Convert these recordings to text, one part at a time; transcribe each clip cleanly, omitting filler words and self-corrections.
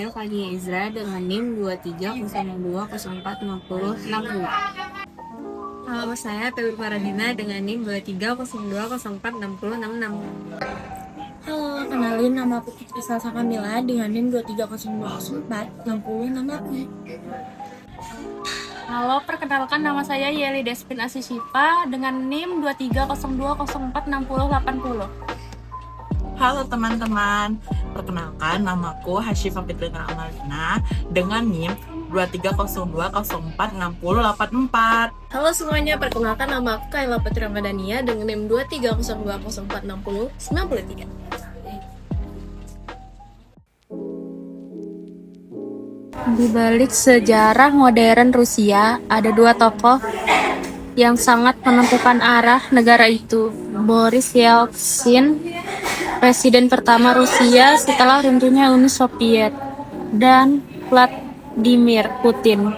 saya Fania Izra dengan NIM 2302046060. Halo, saya Tewi Faradina dengan NIM 2302046066. Halo, kenalin nama aku Putri Salsa Kamila dengan NIM 2302046068. Halo, perkenalkan nama saya Yeli Despin Asishifa dengan NIM 2302046080. Halo teman-teman, perkenalkan namaku Hasyifa Fitrina Amalina dengan NIM 2302046084. Halo semuanya, perkenalkan nama aku Kayla Putri Ramadhania dengan NIM 2302046093. Di balik sejarah modern Rusia, ada dua tokoh yang sangat menentukan arah negara itu. Boris Yeltsin, presiden pertama Rusia setelah runtuhnya Uni Soviet, dan Vladimir Putin,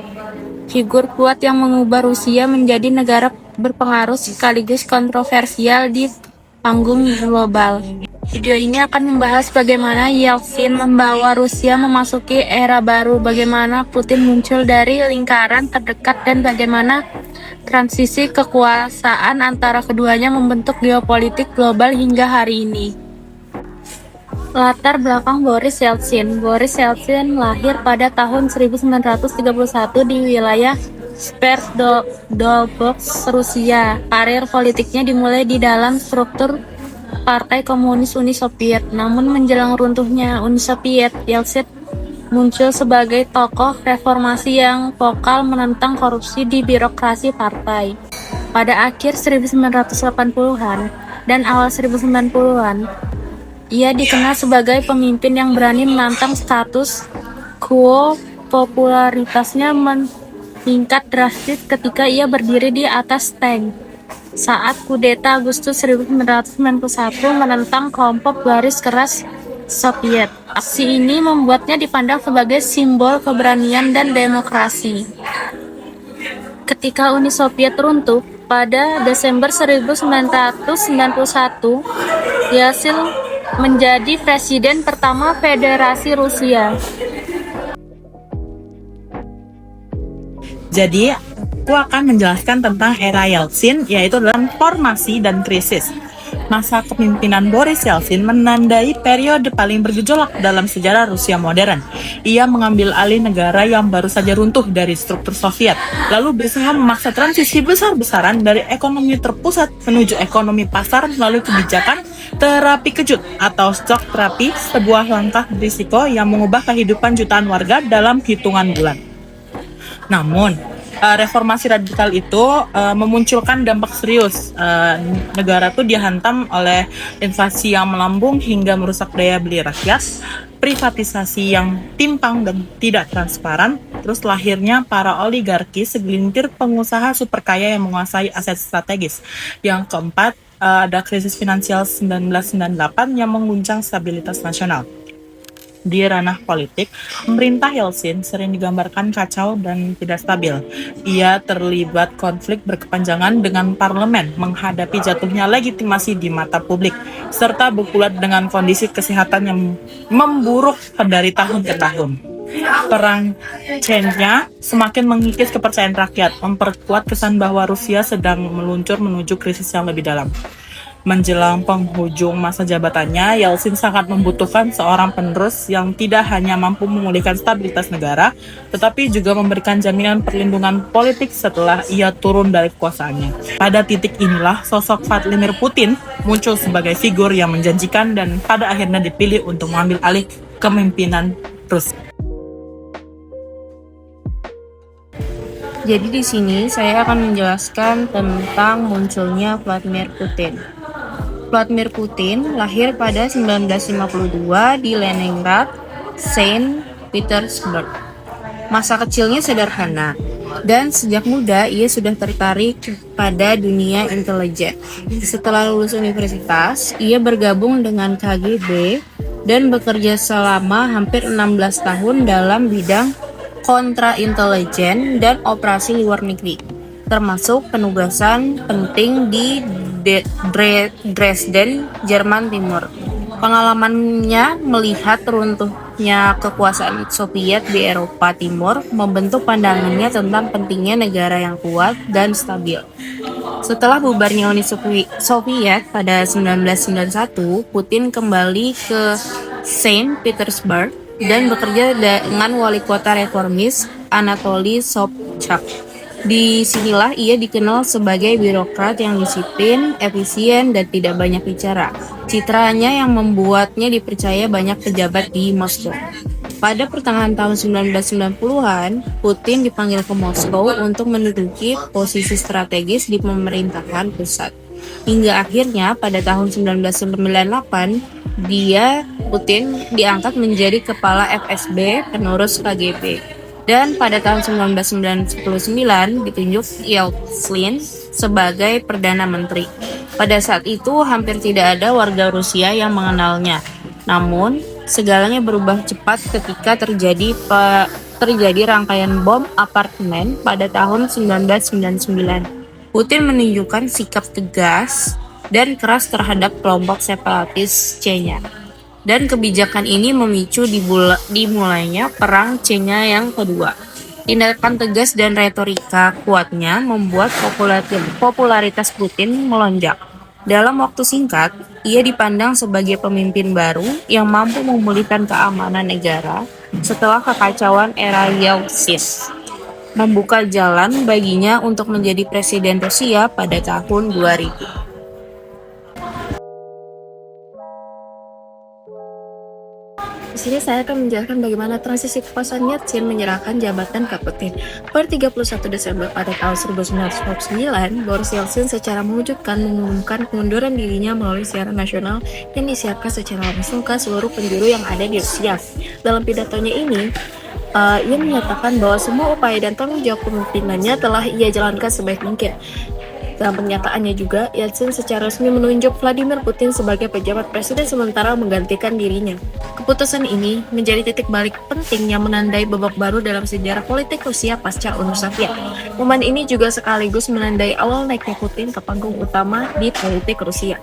figur kuat yang mengubah Rusia menjadi negara berpengaruh sekaligus kontroversial di panggung global. Video ini akan membahas bagaimana Yeltsin membawa Rusia memasuki era baru, bagaimana Putin muncul dari lingkaran terdekat, dan bagaimana transisi kekuasaan antara keduanya membentuk geopolitik global hingga hari ini. Latar belakang Boris Yeltsin. Boris Yeltsin lahir pada tahun 1931 di wilayah Sverdlovsk, Rusia. Karir politiknya dimulai di dalam struktur Partai Komunis Uni Soviet. Namun menjelang runtuhnya Uni Soviet, Yeltsin muncul sebagai tokoh reformasi yang vokal menentang korupsi di birokrasi partai. Pada akhir 1980-an dan awal 1990-an, ia dikenal sebagai pemimpin yang berani menantang status quo. Popularitasnya meningkat drastis ketika ia berdiri di atas tank saat kudeta Agustus 1991 menentang kelompok garis keras Soviet. Aksi ini membuatnya dipandang sebagai simbol keberanian dan demokrasi. Ketika Uni Soviet runtuh pada Desember 1991, Yeltsin menjadi presiden pertama Federasi Rusia. Jadi, aku akan menjelaskan tentang era Yeltsin, yaitu dalam formasi dan krisis. Masa kepemimpinan Boris Yeltsin menandai periode paling bergejolak dalam sejarah Rusia modern. Ia mengambil alih negara yang baru saja runtuh dari struktur Soviet, lalu berusaha memaksa transisi besar-besaran dari ekonomi terpusat menuju ekonomi pasar melalui kebijakan terapi kejut atau shock terapi, sebuah langkah berisiko yang mengubah kehidupan jutaan warga dalam hitungan bulan. Namun, reformasi radikal itu memunculkan dampak serius. Negara tuh dihantam oleh inflasi yang melambung hingga merusak daya beli rakyat, privatisasi yang timpang dan tidak transparan, terus lahirnya para oligarki, segelintir pengusaha super kaya yang menguasai aset strategis. Yang keempat, ada krisis finansial 1998 yang mengguncang stabilitas nasional. Di ranah politik, pemerintah Yeltsin sering digambarkan kacau dan tidak stabil. Ia terlibat konflik berkepanjangan dengan parlemen, menghadapi jatuhnya legitimasi di mata publik, serta bergulat dengan kondisi kesehatan yang memburuk dari tahun ke tahun. Perang Chechnya semakin mengikis kepercayaan rakyat, memperkuat kesan bahwa Rusia sedang meluncur menuju krisis yang lebih dalam. Menjelang penghujung masa jabatannya, Yeltsin sangat membutuhkan seorang penerus yang tidak hanya mampu memulihkan stabilitas negara, tetapi juga memberikan jaminan perlindungan politik setelah ia turun dari kekuasaannya. Pada titik inilah, sosok Vladimir Putin muncul sebagai figur yang menjanjikan dan pada akhirnya dipilih untuk mengambil alih kepemimpinan Rusia. Jadi di sini saya akan menjelaskan tentang munculnya Vladimir Putin. Vladimir Putin lahir pada 1952 di Leningrad, Saint Petersburg. Masa kecilnya sederhana, dan sejak muda ia sudah tertarik pada dunia intelijen. Setelah lulus universitas, ia bergabung dengan KGB dan bekerja selama hampir 16 tahun dalam bidang kontraintelijen dan operasi luar negeri, termasuk penugasan penting di Dresden, Jerman Timur. Pengalamannya melihat runtuhnya kekuasaan Soviet di Eropa Timur membentuk pandangannya tentang pentingnya negara yang kuat dan stabil. Setelah bubarnya Uni Soviet pada 1991, Putin kembali ke Saint Petersburg dan bekerja dengan wali kota reformis Anatoly Sobchak. Di sinilah ia dikenal sebagai birokrat yang disiplin, efisien, dan tidak banyak bicara. Citranya yang membuatnya dipercaya banyak pejabat di Moskow. Pada pertengahan tahun 1990-an, Putin dipanggil ke Moskow untuk menduduki posisi strategis di pemerintahan pusat. Hingga akhirnya pada tahun 1998, Putin diangkat menjadi kepala FSB penerus KGB. Dan pada tahun 1999 ditunjuk Yeltsin sebagai Perdana Menteri. Pada saat itu hampir tidak ada warga Rusia yang mengenalnya. Namun, segalanya berubah cepat ketika terjadi rangkaian bom apartemen pada tahun 1999. Putin menunjukkan sikap tegas dan keras terhadap kelompok separatis Chechnya. Dan kebijakan ini memicu dimulainya Perang Chechnya yang kedua. Tindakan tegas dan retorika kuatnya membuat popularitas Putin melonjak. Dalam waktu singkat, ia dipandang sebagai pemimpin baru yang mampu memulihkan keamanan negara setelah kekacauan era Yeltsin, membuka jalan baginya untuk menjadi presiden Rusia pada tahun 2000. Di sini saya akan menjelaskan bagaimana transisi kekuasaan Yeltsin menyerahkan jabatan ke Putin. Per 31 Desember pada tahun 1999, Boris Yeltsin secara mengejutkan mengumumkan pengunduran dirinya melalui siaran nasional yang disiarkan secara langsung ke seluruh penjuru yang ada di Rusia. Dalam pidatonya ini, ia menyatakan bahwa semua upaya dan tanggung jawab kepemimpinannya telah ia jalankan sebaik mungkin. Dalam pernyataannya juga, Yeltsin secara resmi menunjuk Vladimir Putin sebagai pejabat presiden sementara menggantikan dirinya. Keputusan ini menjadi titik balik penting yang menandai babak baru dalam sejarah politik Rusia pasca Uni Soviet. Momen ini juga sekaligus menandai awal naiknya Putin ke panggung utama di politik Rusia.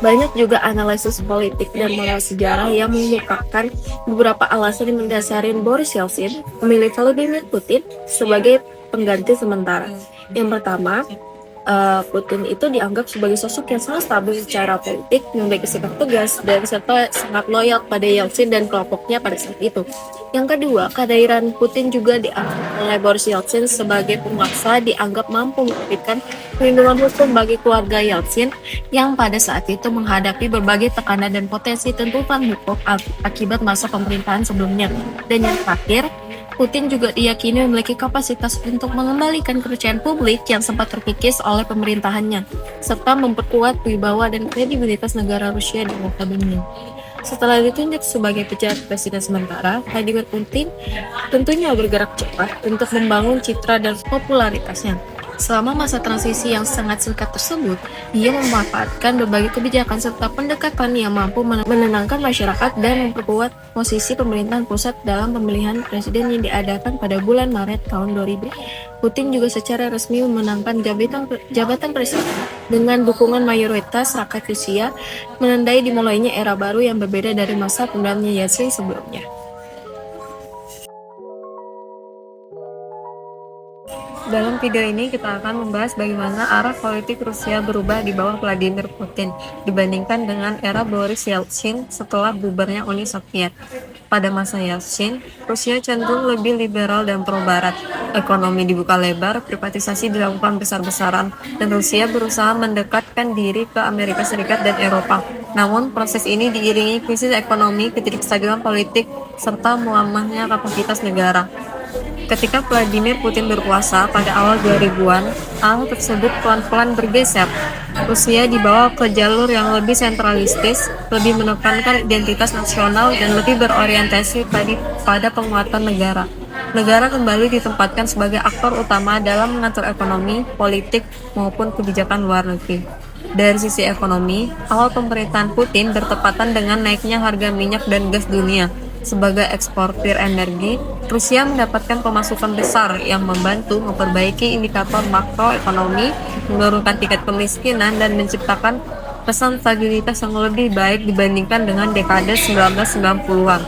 Banyak juga analisis politik dan moral sejarah yang mengungkapkan beberapa alasan yang mendasari Boris Yeltsin memilih Vladimir Putin sebagai pengganti sementara. Yang pertama, Putin itu dianggap sebagai sosok yang sangat stabil secara politik, memiliki sikap tegas, dan serta sangat loyal pada Yeltsin dan kelompoknya pada saat itu. Yang kedua, kehadiran Putin juga dianggap oleh Boris Yeltsin sebagai penguasa dianggap mampu memberikan perlindungan hukum bagi keluarga Yeltsin yang pada saat itu menghadapi berbagai tekanan dan potensi tuntutan hukum akibat masa pemerintahan sebelumnya. Dan yang terakhir, Putin juga diyakini memiliki kapasitas untuk mengembalikan kepercayaan publik yang sempat terkikis oleh pemerintahannya, serta memperkuat wibawa dan kredibilitas negara Rusia di muka dunia. Setelah ditunjuk sebagai pejabat presiden sementara, Vladimir Putin tentunya bergerak cepat untuk membangun citra dan popularitasnya. Selama masa transisi yang sangat singkat tersebut, dia memanfaatkan berbagai kebijakan serta pendekatan yang mampu menenangkan masyarakat dan memperkuat posisi pemerintahan pusat dalam pemilihan presiden yang diadakan pada bulan Maret tahun 2000. Putin juga secara resmi memenangkan jabatan presiden dengan dukungan mayoritas rakyat Rusia, menandai dimulainya era baru yang berbeda dari masa pemerintahan Yeltsin sebelumnya. Dalam video ini kita akan membahas bagaimana arah politik Rusia berubah di bawah Vladimir Putin dibandingkan dengan era Boris Yeltsin setelah bubarnya Uni Soviet. Pada masa Yeltsin, Rusia cenderung lebih liberal dan pro-barat. Ekonomi dibuka lebar, privatisasi dilakukan besar-besaran, dan Rusia berusaha mendekatkan diri ke Amerika Serikat dan Eropa. Namun, proses ini diiringi krisis ekonomi, ketidakstabilan politik, serta melemahnya kapasitas negara. Ketika Vladimir Putin berkuasa pada awal 2000-an, hal tersebut pelan-pelan bergeser. Rusia dibawa ke jalur yang lebih sentralistis, lebih menekankan identitas nasional, dan lebih berorientasi pada penguatan negara. Negara kembali ditempatkan sebagai aktor utama dalam mengatur ekonomi, politik, maupun kebijakan luar negeri. Dari sisi ekonomi, awal pemerintahan Putin bertepatan dengan naiknya harga minyak dan gas dunia. Sebagai eksportir energi, Rusia mendapatkan pemasukan besar yang membantu memperbaiki indikator makroekonomi, menurunkan tingkat kemiskinan, dan menciptakan kesan stabilitas yang lebih baik dibandingkan dengan dekade 1990-an.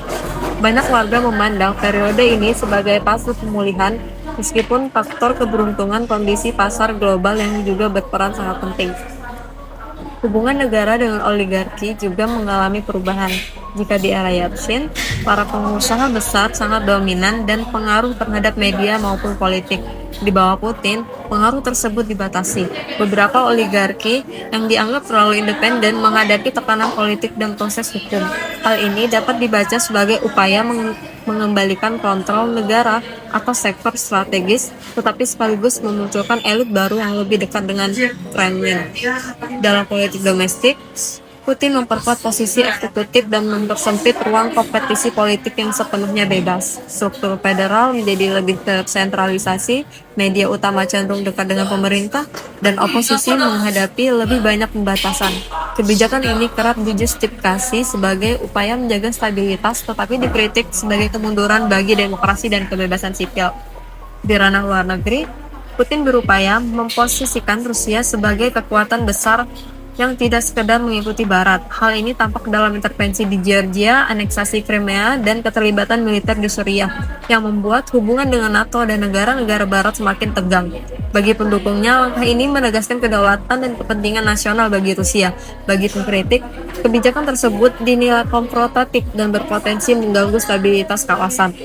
Banyak warga memandang periode ini sebagai fase pemulihan, meskipun faktor keberuntungan kondisi pasar global yang juga berperan sangat penting. Hubungan negara dengan oligarki juga mengalami perubahan. Jika di era Yeltsin, para pengusaha besar sangat dominan dan pengaruh terhadap media maupun politik. Di bawah Putin, pengaruh tersebut dibatasi. Beberapa oligarki yang dianggap terlalu independen menghadapi tekanan politik dan proses hukum. Hal ini dapat dibaca sebagai upaya mengembalikan kontrol negara atau sektor strategis, tetapi sekaligus memunculkan elit baru yang lebih dekat dengan Kremlin. Dalam politik domestik, Putin memperkuat posisi eksekutif dan mempersempit ruang kompetisi politik yang sepenuhnya bebas. Struktur federal menjadi lebih tersentralisasi, media utama cenderung dekat dengan pemerintah, dan oposisi menghadapi lebih banyak pembatasan. Kebijakan ini kerap dijustifikasi sebagai upaya menjaga stabilitas, tetapi dikritik sebagai kemunduran bagi demokrasi dan kebebasan sipil. Di ranah luar negeri, Putin berupaya memposisikan Rusia sebagai kekuatan besar yang tidak sekedar mengikuti Barat. Hal ini tampak dalam intervensi di Georgia, aneksasi Crimea, dan keterlibatan militer di Suriah, yang membuat hubungan dengan NATO dan negara-negara Barat semakin tegang. Bagi pendukungnya, langkah ini menegaskan kedaulatan dan kepentingan nasional bagi Rusia. Bagi pengkritik, kebijakan tersebut dinilai konfrontatif dan berpotensi mengganggu stabilitas kawasan.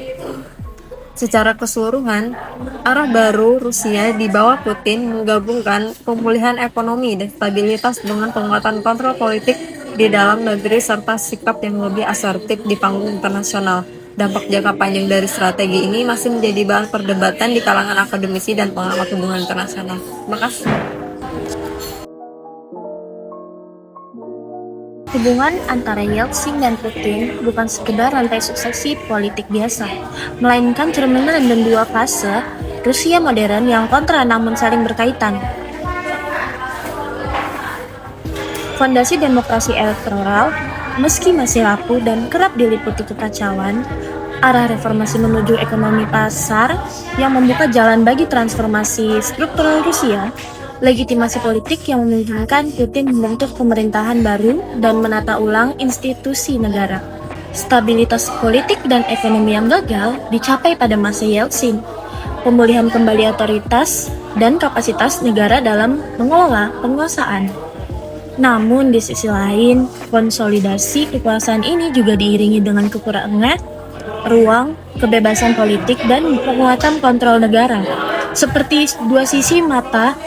Secara keseluruhan, arah baru Rusia di bawah Putin menggabungkan pemulihan ekonomi dan stabilitas dengan penguatan kontrol politik di dalam negeri serta sikap yang lebih asertif di panggung internasional. Dampak jangka panjang dari strategi ini masih menjadi bahan perdebatan di kalangan akademisi dan pengamat hubungan internasional. Terima kasih. Hubungan antara Yeltsin dan Putin bukan sekedar rantai suksesi politik biasa, melainkan cerminan dan dua fase Rusia modern yang kontra namun saling berkaitan. Fondasi demokrasi elektoral, meski masih rapuh dan kerap diliputi kekacauan, arah reformasi menuju ekonomi pasar yang membuka jalan bagi transformasi struktural Rusia, legitimasi politik yang memungkinkan Putin membentuk pemerintahan baru dan menata ulang institusi negara. Stabilitas politik dan ekonomi yang gagal dicapai pada masa Yeltsin. Pemulihan kembali otoritas dan kapasitas negara dalam mengelola penguasaan. Namun di sisi lain, konsolidasi kekuasaan ini juga diiringi dengan kekurangan ruang, kebebasan politik, dan penguatan kontrol negara. Seperti dua sisi mata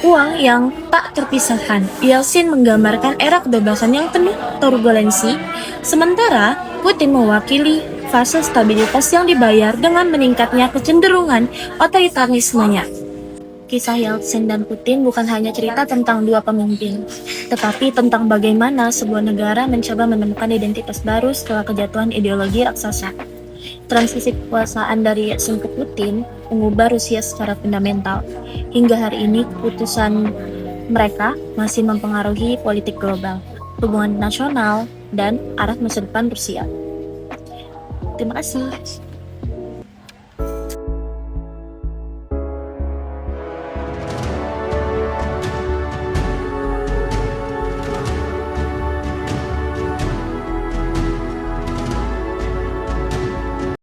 uang yang tak terpisahkan, Yeltsin menggambarkan era kebebasan yang penuh turbulensi, sementara Putin mewakili fase stabilitas yang dibayar dengan meningkatnya kecenderungan otoritarismenya. Kisah Yeltsin dan Putin bukan hanya cerita tentang dua pemimpin, tetapi tentang bagaimana sebuah negara mencoba menemukan identitas baru setelah kejatuhan ideologi raksasa. Transisi kekuasaan dari Yeltsin ke Putin mengubah Rusia secara fundamental. Hingga hari ini, keputusan mereka masih mempengaruhi politik global, hubungan nasional, dan arah masa depan Rusia. Terima kasih.